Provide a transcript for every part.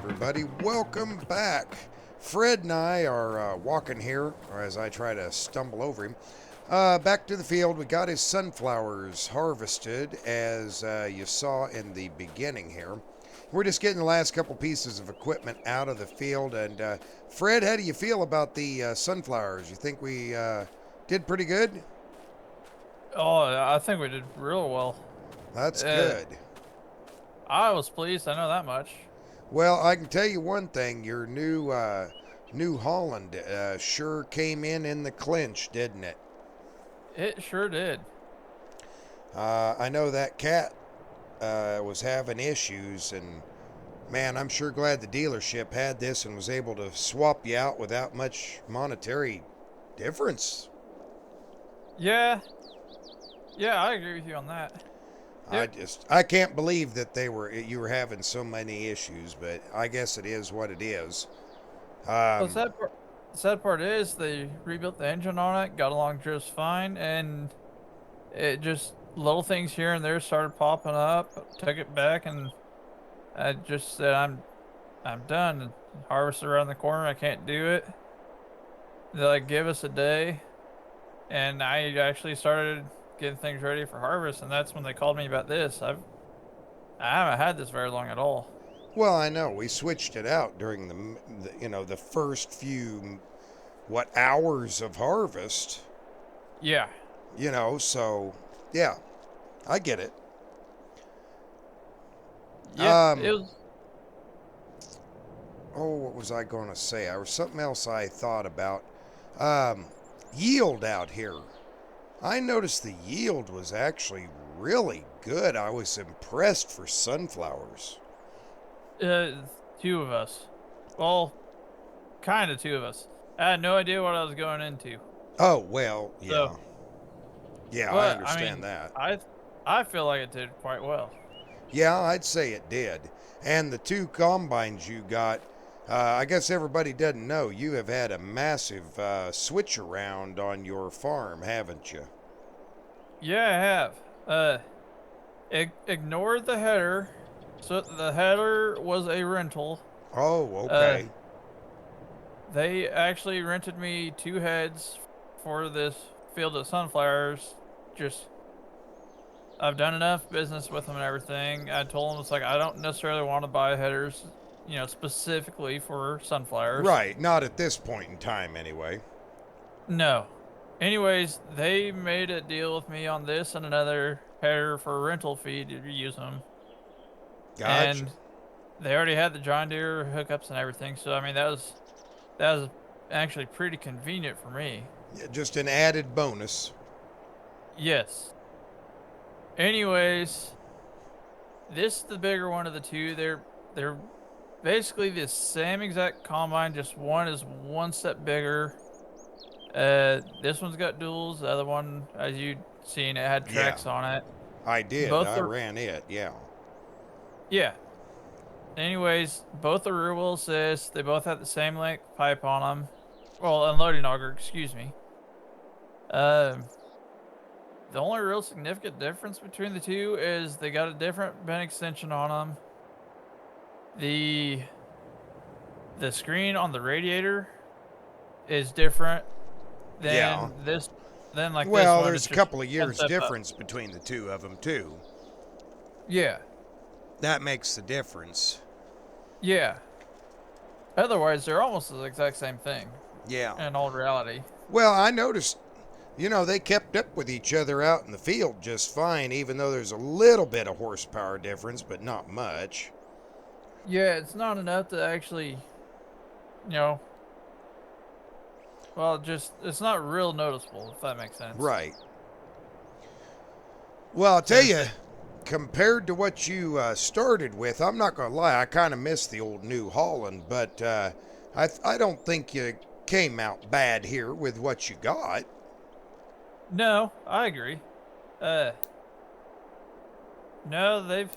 everybody. Welcome back. Fred and I are walking here, or as I try to stumble over him. Back to the field. We got his sunflowers harvested, as you saw in the beginning here. We're just getting the last couple pieces of equipment out of the field. And Fred, how do you feel about the sunflowers? You think we did pretty good? Oh, I think we did real well. That's Uh, good. I was pleased. I know that much. Well, I can tell you one thing. Your New Holland sure came in the clinch, didn't it? It sure did. I know that cat was having issues, and man, I'm sure glad the dealership had this and was able to swap you out without much monetary difference. Yeah, yeah, I agree with you on that. It I can't believe that you were having so many issues, but I guess it is what it is. the Um, sad part. The sad part is they rebuilt the engine on it, got along just fine, and it just little things here and there started popping up. Took it back, and I just said I'm done. Harvest around the corner. I can't do it. They like give us a day, and I actually started getting things ready for harvest, and that's when they called me about this. I haven't had this very long at all. well, I know we switched it out during the first few hours of harvest. Yeah. So yeah, I get it. Yeah, it Um, was. what was I going to say? I was something else I thought about. Um, Yield out here. I noticed the yield was actually really good. I was impressed for sunflowers. Uh, Two of us. Well, kind of two of us. I had no idea what I was going into. Oh, well, So, yeah. Yeah, I but I understand mean, that. I feel like it did quite well. Yeah, I'd say it did. And the two combines you got, I guess everybody doesn't know, you have had a massive switch around on your farm, haven't you? Yeah, I have. Ignore the header. So the header was a rental. Oh, Uh, okay. they actually rented me two heads for this field of sunflowers. Just I've done enough business with them and everything. I told them it's like I don't necessarily want to buy headers, specifically for sunflowers. Right, not at this point in time, anyway. No. Anyways, they made a deal with me on this and another header for a rental fee to use them, Gotcha. and they already had the John Deere hookups and everything. So I mean that was actually pretty convenient for me. Yeah, just an added bonus. Yes. Anyways, this is the bigger one of the two. They're basically the same exact combine, just one is one step bigger. This one's got duals. The other one, as you seen, it had Yeah, tracks on it. I did. Both I are, ran it, yeah. yeah. Anyways, both are rear wheel assist. They both have the same length pipe on them. Well, unloading auger, excuse me. Um, the only real significant difference between the two is they got a different bend extension on them. The the screen on the radiator is different Yeah. than this than like this Well, one. there's It's a just couple of one years step up. difference between the two of them, too. Yeah. That makes the difference. Yeah. Otherwise, they're almost the exact same thing Yeah. in all reality. Well, I noticed, they kept up with each other out in the field just fine, even though there's a little bit of horsepower difference, but not much. Yeah, it's not enough to actually, you know, well, just it's not real noticeable if that makes sense. Right. Well, I'll tell Since you, it, compared to what you started with, I'm not going to lie, I kind of miss the old New Holland, but I don't think you came out bad here with what you got. no, I agree. Uh, no, they've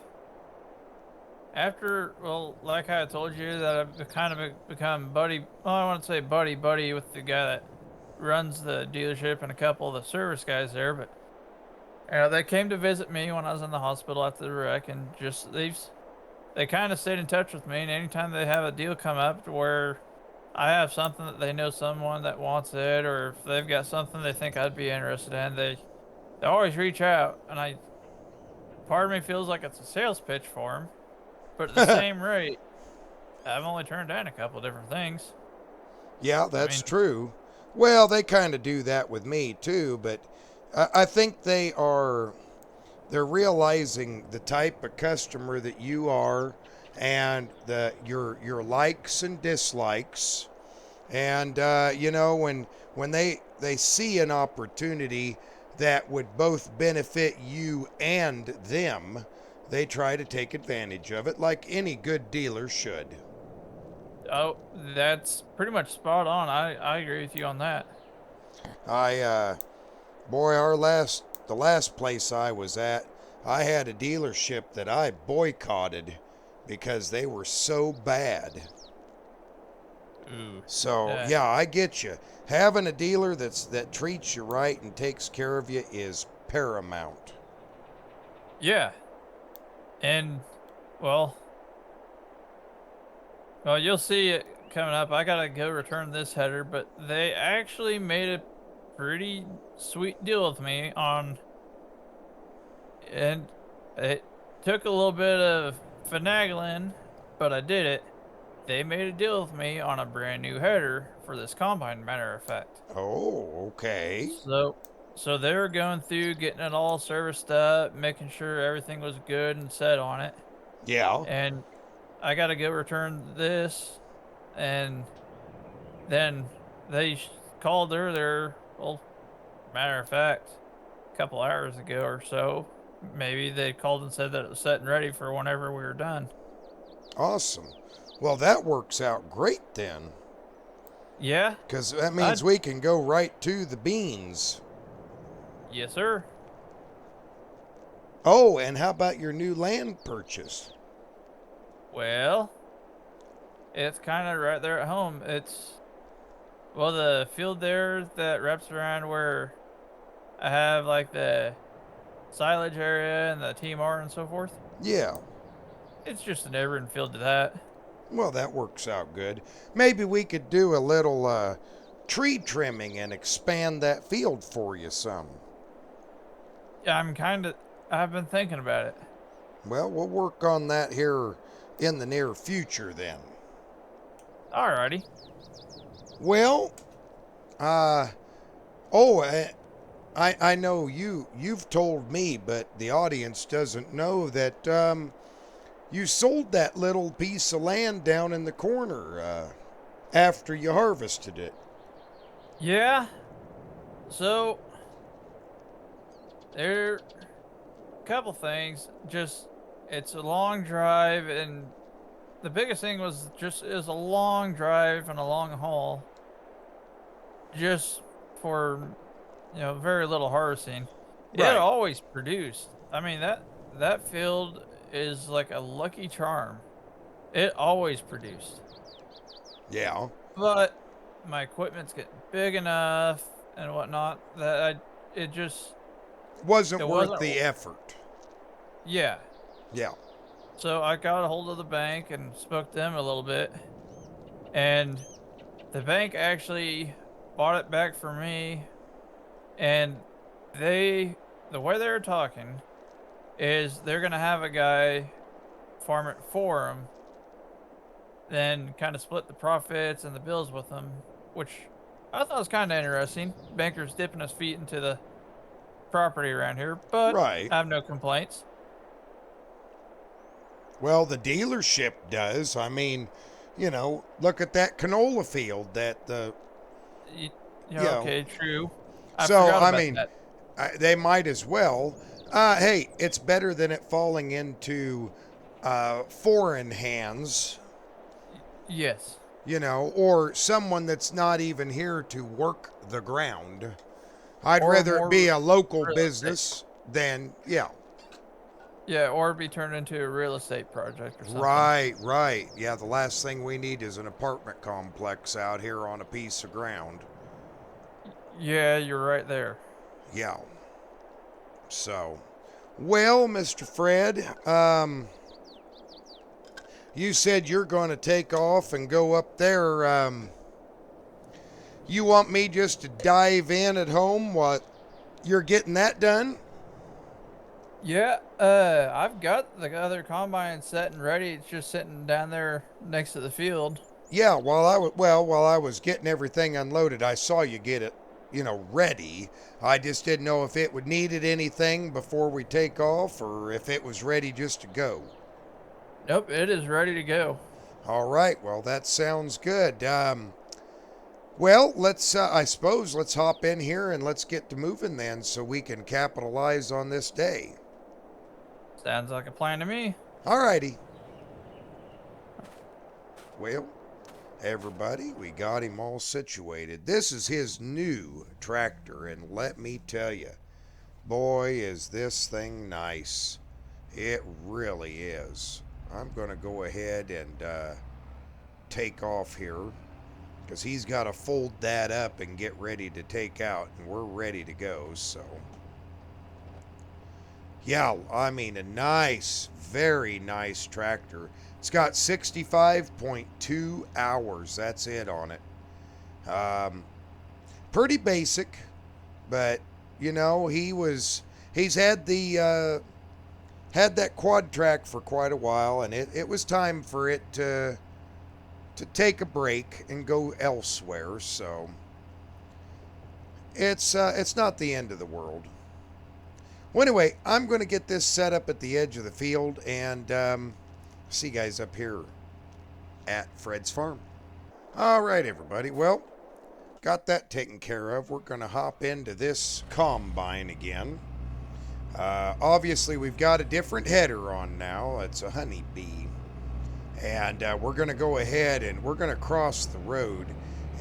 after well, like I told you that I've kind of become buddy. Well, I want to say buddy with the guy that runs the dealership and a couple of the service guys there, but they came to visit me when I was in the hospital after the wreck, and just they kind of stayed in touch with me, and anytime they have a deal come up to where I have something that they know someone that wants it, or if they've got something they think I'd be interested in, they always reach out, and I part of me feels like it's a sales pitch for them, but at the same rate, I've only turned down a couple different things. Yeah, I that's mean, true. Well, they kind of do that with me too, but I think they're realizing the type of customer that you are and your likes and dislikes. And when they see an opportunity that would both benefit you and them, they try to take advantage of it like any good dealer should. oh, that's pretty much spot on. I agree with you on that. I boy, the last place I was at, I had a dealership that I boycotted because they were so bad. Ooh, So yeah, yeah, I get you. Having a dealer that treats you right and takes care of you is paramount. yeah, and well, well, you'll see it coming up. I gotta go return this header, but they actually made a pretty sweet deal with me on, and it took a little bit of finagling, but I did it. They made a deal with me on a brand new header for this combine, matter of fact. Oh, okay. So so they were going through getting it all serviced up, making sure everything was good and set on it. Yeah. And I gotta go return this, and then they called there, well, matter of fact, a couple hours ago or so. Maybe they called and said that it was set and ready for whenever we were done. Awesome. Well, that works out great then, Yeah, because that I means we can go right to the beans. yes, sir. Oh, and how about your new land purchase? Well, it's kind of right there at home. It's well, the field there that wraps around where I have like the silage area and the TMR and so forth. Yeah. It's just a neighboring field to that. Well, that works out good. Maybe we could do a little tree trimming and expand that field for you some. Yeah, I've been thinking about it. Well, we'll work on that here in the near future then. Alrighty. Well, uh, oh, I know you've told me, but the audience doesn't know that you sold that little piece of land down in the corner after you harvested it. Yeah. So there are a couple things. Just it's a long drive, and the biggest thing was just is a long drive and a long haul just for very little harvesting. It Right. always produced. I mean that field is like a lucky charm. It always produced. Yeah. But my equipment's getting big enough and whatnot that it just Wasn't it worth wasn't. the effort. Yeah. Yeah. So I got a hold of the bank and spoke to them a little bit, and the bank actually bought it back for me. And they the way they're talking is they're gonna have a guy farm it for them, then kind of split the profits and the bills with them, which I thought was kind of interesting. Bankers dipping his feet into the property around here, but Right. I have no complaints. Well, the dealership does. I mean, look at that canola field that Y- you know, okay, true. I so forgot I about mean, that. they might as well. Hey, it's better than it falling into foreign hands, Yes, or someone that's not even here to work the ground. I'd or rather it be more a local real estate. business than, yeah. Yeah, or be turned into a real estate project or something. Right, right. Yeah, the last thing we need is an apartment complex out here on a piece of ground. Yeah, you're right there. Yeah. So, well, Mr. Fred, You said you're going to take off and go up there. You want me just to dive in at home while you're getting that done? Yeah, I've got the other combine set and ready. It's just sitting down there next to the field. Yeah, while I was getting everything unloaded, I saw you get it, ready. I just didn't know if it would needed anything before we take off or if it was ready just to go. Nope, it is ready to go. All right, well that sounds good. Well, I suppose let's hop in here and let's get to moving then so we can capitalize on this day. Sounds like a plan to me. All righty. Well, everybody, we got him all situated. This is his new tractor, and let me tell you, boy, is this thing nice. It really is. I'm going to go ahead and take off here because he's got to fold that up and get ready to take out, and we're ready to go. So, yeah, I mean, a nice, very nice tractor. It's got 65.2 hours. That's it on it. Pretty basic, but he's had that quad track for quite a while, and it was time for it to take a break and go elsewhere. So it's not the end of the world. Well, anyway, I'm going to get this set up at the edge of the field and see you guys up here at Fred's farm. All right, everybody. Well, got that taken care of. We're going to hop into this combine again. Obviously, we've got a different header on now. It's a honeybee. And we're going to go ahead and we're going to cross the road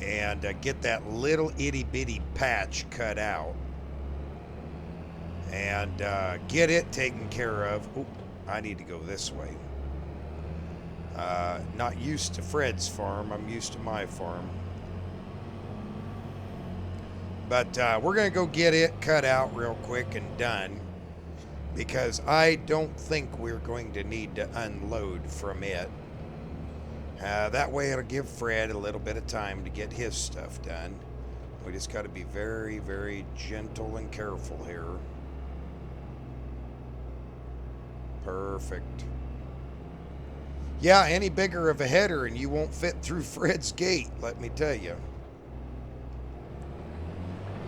and get that little itty bitty patch cut out. And get it taken care of. Oop, I need to go this way. Not used to Fred's farm. I'm used to my farm. But we're going to go get it cut out real quick and done. Because I don't think we're going to need to unload from it. That way it'll give Fred a little bit of time to get his stuff done. We just got to be very, very gentle and careful here. Perfect. Yeah, any bigger of a header and you won't fit through Fred's gate, let me tell you.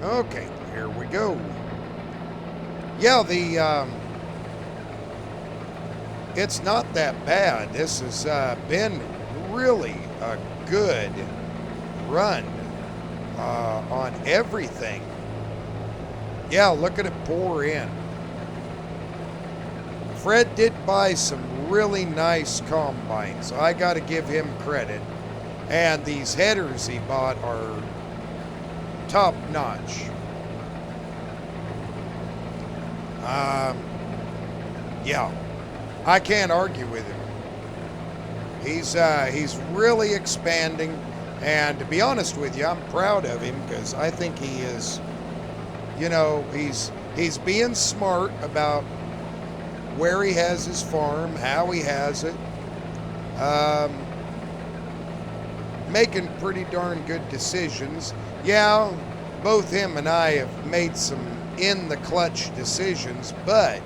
Okay, here we go. Yeah, it's not that bad. This has been really a good run on everything. Yeah, look at it pour in. Fred did buy some really nice combines. So I got to give him credit. And these headers he bought are top notch. Yeah, I can't argue with him. He's really expanding, and to be honest with you, I'm proud of him because I think he is. He's being smart about where he has his farm, how he has it, making pretty darn good decisions. Yeah, both him and I have made some in the clutch decisions, but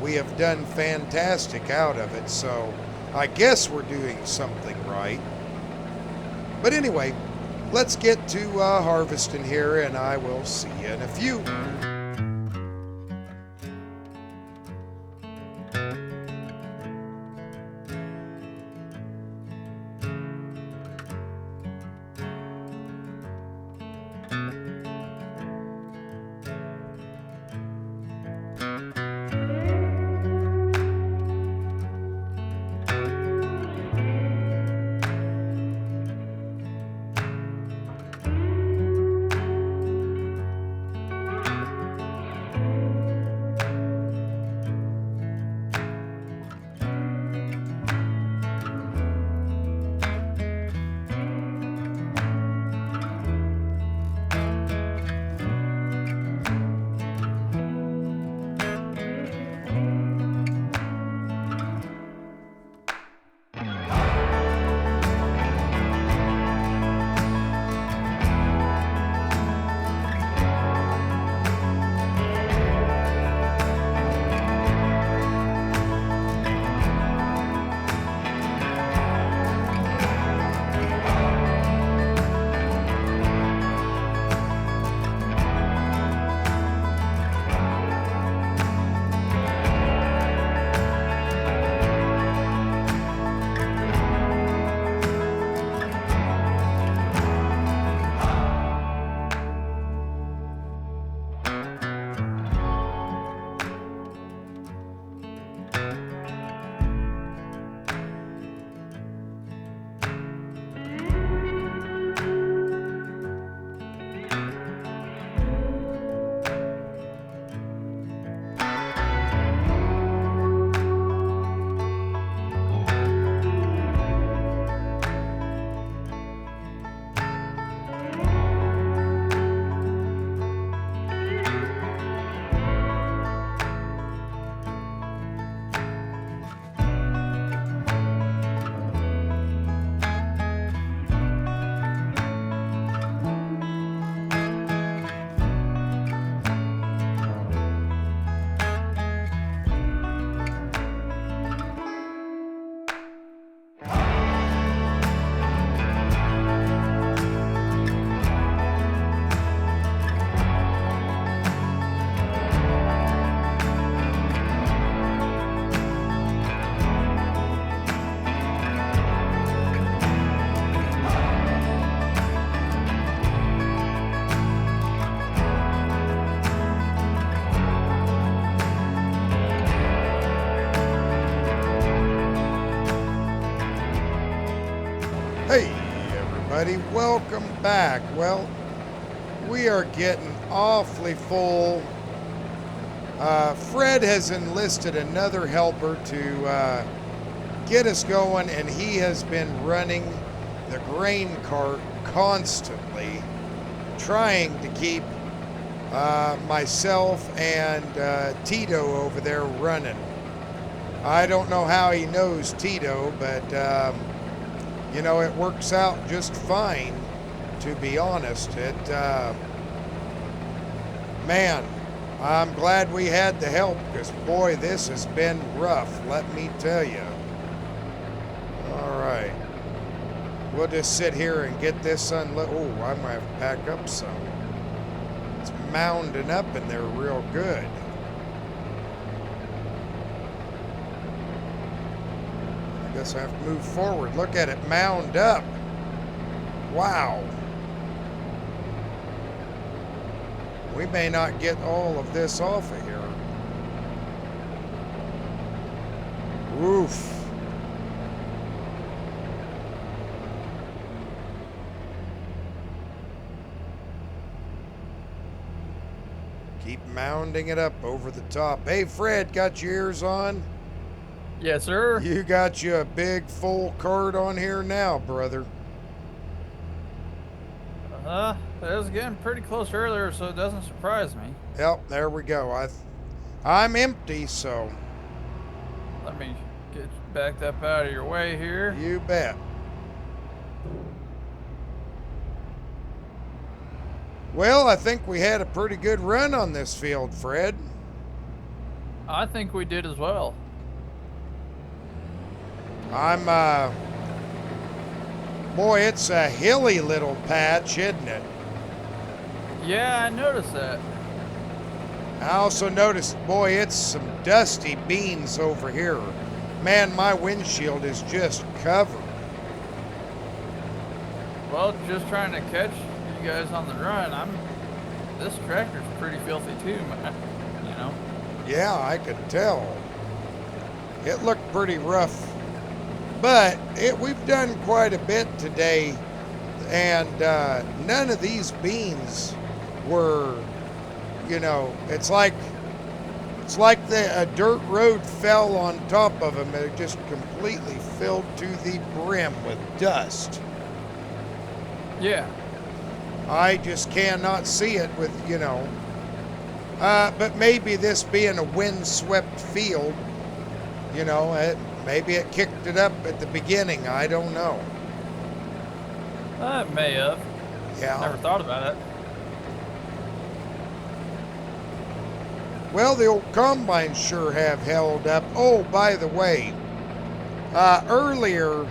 we have done fantastic out of it, so I guess we're doing something right. But anyway, let's get to harvesting here, and I will see you in a few. Hey, everybody, welcome back. Well, we are getting awfully full. Fred has enlisted another helper to get us going, and he has been running the grain cart constantly, trying to keep myself and Tito over there running. I don't know how he knows Tito, but you know, it works out just fine, to be honest. Man, I'm glad we had the help, because boy, this has been rough, let me tell you. All right. We'll just sit here and get this unloaded. Oh, I might have to pack up some. It's mounding up in there real good. I guess I have to move forward. Look at it mound up. Wow. We may not get all of this off of here. Oof. Keep mounding it up over the top. Hey, Fred, got your ears on? Yes, sir. You got you a big full cart on here now, brother. It was getting pretty close earlier, so it doesn't surprise me. Yep, there we go. I'm empty, so Let me get backed up out of your way here. you bet. Well, I think we had a pretty good run on this field, Fred. I think we did as well. Boy, it's a hilly little patch, isn't it? Yeah, I noticed that. I also noticed, boy, it's some dusty beans over here. Man, my windshield is just covered. Well, just trying to catch you guys on the run. This tractor's pretty filthy too, man. You know. Yeah, I could tell. It looked pretty rough. But we've done quite a bit today, and none of these beans were, you know, it's like a dirt road fell on top of them. It just completely filled to the brim with dust. Yeah. I just cannot see it with, you know. But maybe this being a wind-swept field, you know, maybe it kicked it up at the beginning. I don't know. It may have. Yeah. Never thought about it. Well, the old combines sure have held up. Oh, by the way, earlier,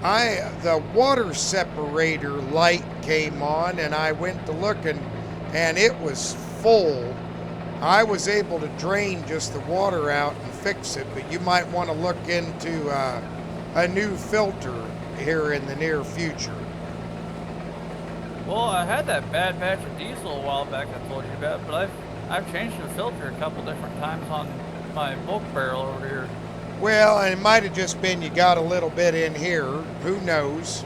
the water separator light came on, and I went to look, and it was full. I was able to drain just the water out and fix it, but you might want to look into a new filter here in the near future. Well, I had that bad batch of diesel a while back I told you about, but I've changed the filter a couple different times on my bulk barrel over here. Well, and it might have just been you got a little bit in here. Who knows?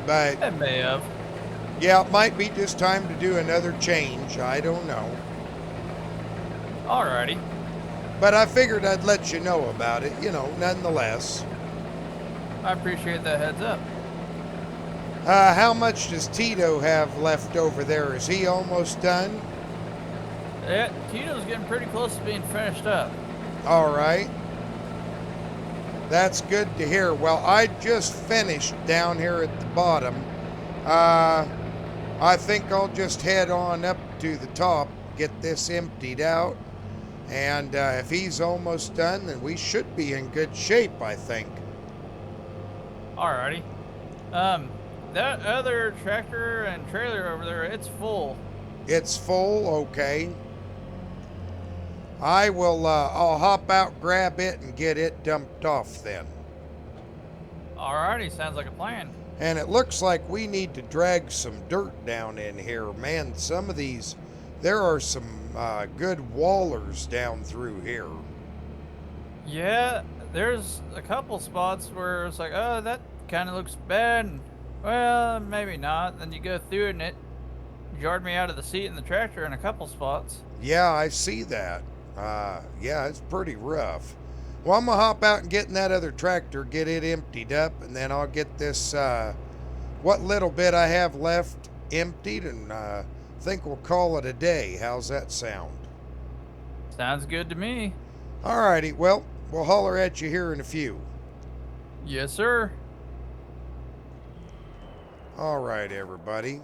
But It may have. yeah, it might be just time to do another change. I don't know. Alrighty. But I figured I'd let you know about it, you know, nonetheless. I appreciate that heads up. How much does Tito have left over there? Is he almost done? Yeah, Tito's getting pretty close to being finished up. All right. That's good to hear. Well, I just finished down here at the bottom. I think I'll just head on up to the top, get this emptied out. And if he's almost done, then we should be in good shape, I think. Alrighty. That other tractor and trailer over there, it's full. It's full, okay. I'll hop out, grab it, and get it dumped off then. Alrighty, sounds like a plan. And it looks like we need to drag some dirt down in here. Man, some of these, there are some good wallers down through here. Yeah, there's a couple spots where it's like, oh, that kind of looks bad. And, well, maybe not. Then you go through it and it jarred me out of the seat in the tractor in a couple spots. Yeah, I see that. Yeah, it's pretty rough. Well, I'm gonna hop out and get in that other tractor, get it emptied up, and then I'll get this, what little bit I have left emptied, and think we'll call it a day. How's that sound? Sounds good to me. Alrighty, well, we'll holler at you here in a few. Yes, sir. Alright, everybody.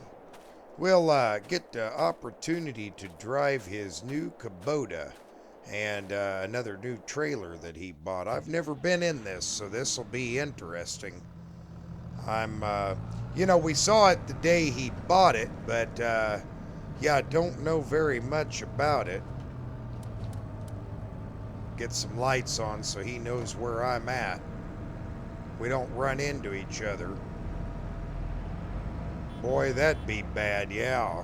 We'll get the opportunity to drive his new Kubota and another new trailer that he bought. I've never been in this, so this will be interesting. We saw it the day he bought it, but yeah, I don't know very much about it. Get some lights on so he knows where I'm at. We don't run into each other. Boy, that'd be bad, yeah.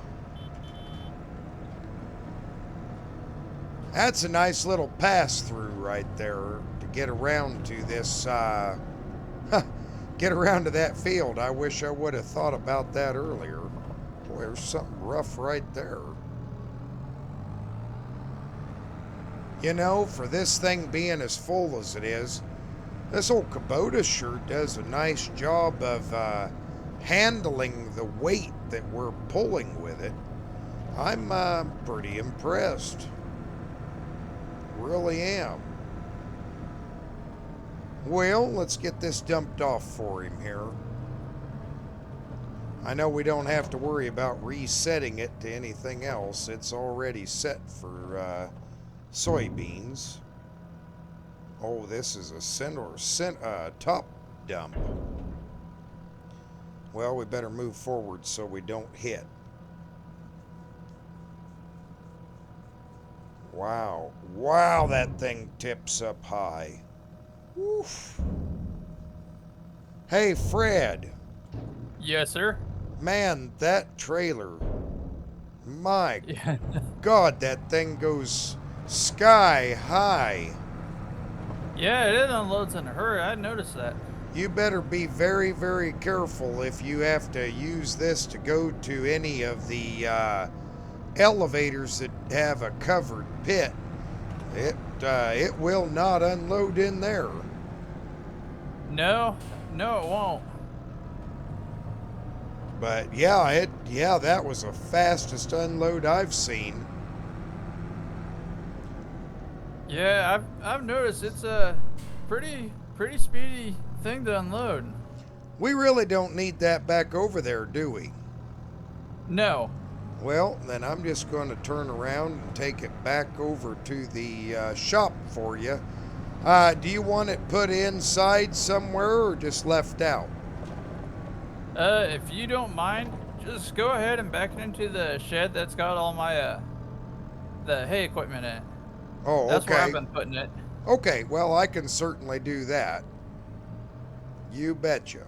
That's a nice little pass-through right there to get around to this, get around to that field. I wish I would have thought about that earlier. Boy, there's something rough right there. You know, for this thing being as full as it is, this old Kubota sure does a nice job of, handling the weight that we're pulling with it. I'm pretty impressed. Really am. Well, let's get this dumped off for him here. I know we don't have to worry about resetting it to anything else. It's already set for soybeans. Oh, this is a top dump. Well, we better move forward so we don't hit. Wow. Wow, that thing tips up high. Oof. Hey, Fred. Yes, sir. Man, that trailer. My Yeah. God, that thing goes sky high. Yeah, it unloads in a hurry. I noticed that. You better be very, very careful if you have to use this to go to any of the elevators that have a covered pit. It will not unload in there. No, no, it won't. But yeah, that was the fastest unload I've seen. Yeah, I've noticed it's a pretty speedy thing to unload. We really don't need that back over there, do we? No. Well, then I'm just going to turn around and take it back over to the shop for you. Do you want it put inside somewhere or just left out? If you don't mind, just go ahead and back it into the shed that's got all my the hay equipment in it. Oh, That's where I've okay. been putting it. Okay, well, I can certainly do that. You betcha.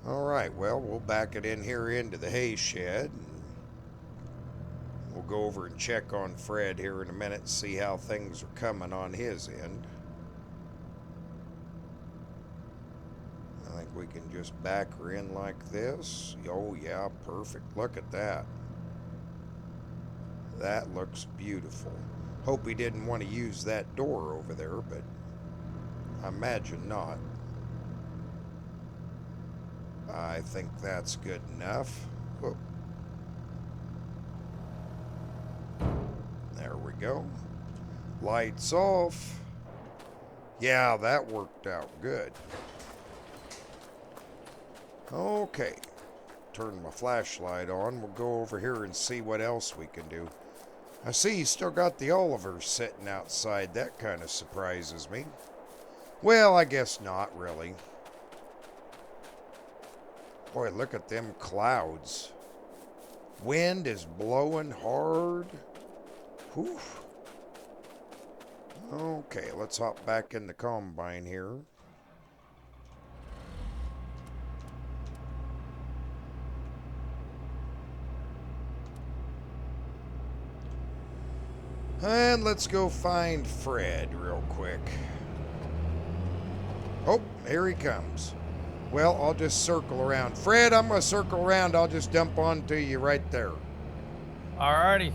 All right, well, we'll back it in here into the hay shed. We'll go over and check on Fred here in a minute and see how things are coming on his end. I think we can just back her in like this. Oh, yeah, perfect. Look at that. That looks beautiful. Hope he didn't want to use that door over there, but I imagine not. I think that's good enough. Whoop. There we go. Lights off. Yeah, that worked out good. Okay. Turn my flashlight on. We'll go over here and see what else we can do. I see you still got the Olivers sitting outside. That kind of surprises me. Well, I guess not really. Boy, look at them clouds. Wind is blowing hard. Whew. Okay, let's hop back in the combine here. And let's go find Fred real quick. Oh, Here he comes. Well, I'll just circle around. Fred, I'm going to circle around. I'll just dump onto you right there. Alrighty.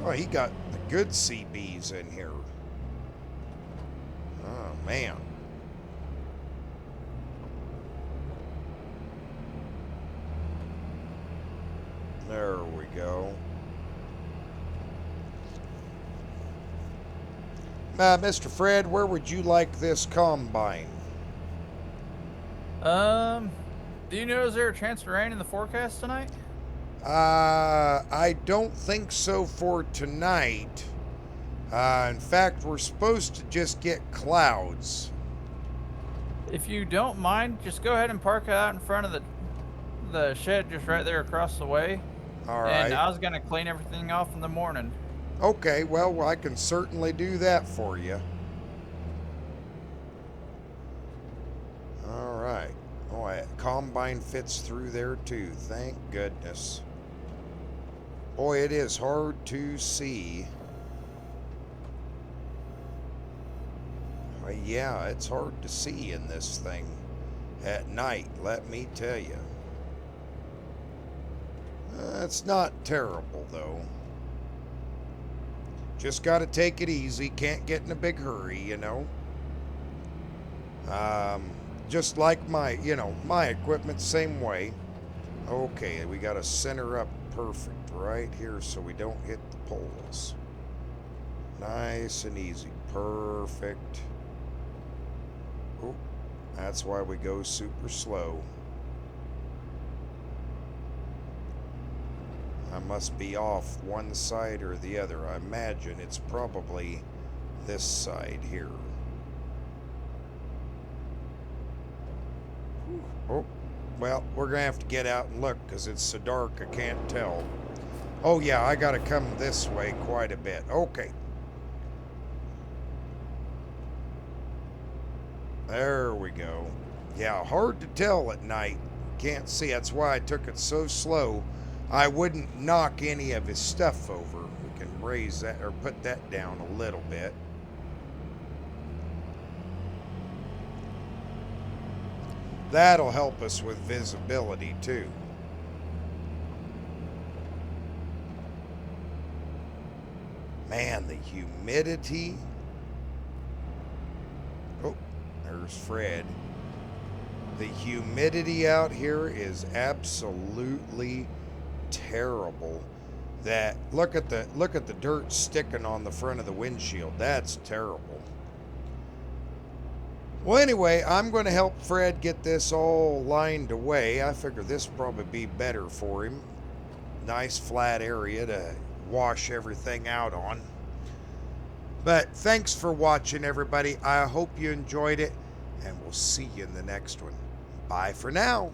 Oh, he got the good CBs in here. Oh, man. There we go. Mr. Fred, where would you like this combine? Do you know is there a chance of rain in the forecast tonight? I don't think so for tonight. In fact, we're supposed to just get clouds. If you don't mind, just go ahead and park it out in front of the shed just right there across the way. All And right. I was gonna clean everything off in the morning. Okay, well, I can certainly do that for you. All right. Oh, combine fits through there too. Thank goodness. Boy, it is hard to see. Yeah, it's hard to see in this thing at night, let me tell you. It's not terrible, though. Just got to take it easy. Can't get in a big hurry, you know. Just like my equipment, same way. Okay, we got to center up perfect right here so we don't hit the poles. Nice and easy. Perfect. Oh, that's why we go super slow. I must be off one side or the other. I imagine it's probably this side here. Oh, well, we're going to have to get out and look because it's so dark I can't tell. Oh, yeah, I got to come this way quite a bit. Okay. There we go. Yeah, hard to tell at night. Can't see. That's why I took it so slow. I wouldn't knock any of his stuff over. We can raise that or put that down a little bit. That'll help us with visibility too. Man, the humidity. Oh, there's Fred. The humidity out here is absolutely terrible. That look at the dirt sticking on the front of the windshield. That's terrible. Well, anyway, I'm going to help Fred get this all lined away. I figure this will probably be better for him. Nice flat area to wash everything out on. But thanks for watching, everybody. I hope you enjoyed it, and we'll see you in the next one. Bye for now.